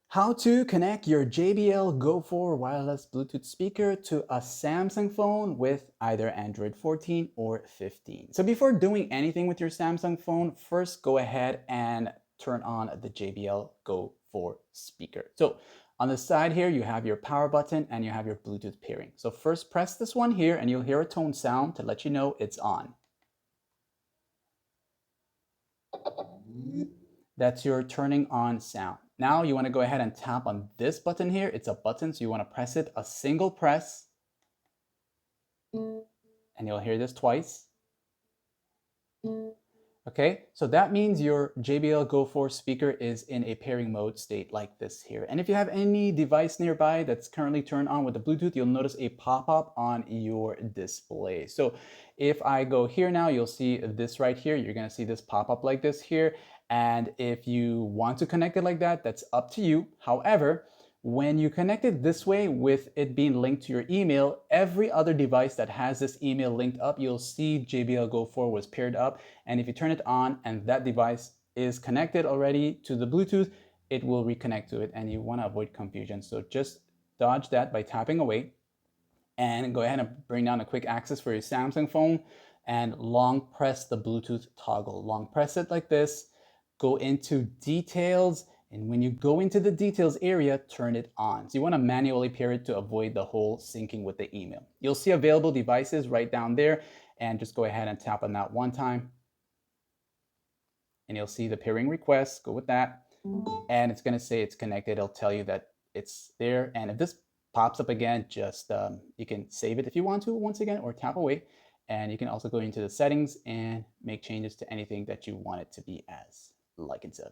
How to connect your JBL Go 4 wireless Bluetooth speaker to a Samsung phone with either Android 14 or 15. So before doing anything with your Samsung phone, first go ahead and turn on the JBL Go 4 speaker. So on the side here, you have your power button and you have your Bluetooth pairing. So first press this one here and you'll hear a tone sound to let you know it's on. That's your turning on sound. Now you want to go ahead and tap on this button here. It's a button, so you want to press it a single press, and you'll hear this twice. Okay, so that means your JBL Go 4 speaker is in a pairing mode state like this here. And if you have any device nearby that's currently turned on with the Bluetooth, you'll notice a pop-up on your display. So if I go here now, you'll see this right here. You're gonna see this pop up like this here. And if you want to connect it like that, that's up to you. However, when you connect it this way with it being linked to your email, every other device that has this email linked up, you'll see JBL Go 4 was paired up. And if you turn it on and that device is connected already to the Bluetooth, it will reconnect to it, and you want to avoid confusion. So just dodge that by tapping away and go ahead and bring down a quick access for your Samsung phone and long press the Bluetooth toggle. Long press it like this, go into details, and when you go into the details area, turn it on. So you want to manually pair it to avoid the whole syncing with the email. You'll see available devices right down there, and just go ahead and tap on that one time. And you'll see the pairing request, go with that. And it's gonna say it's connected. It'll tell you that it's there. And if this pops up again, just you can save it if you want to once again, or tap away. And you can also go into the settings and make changes to anything that you want it to be as, like it said.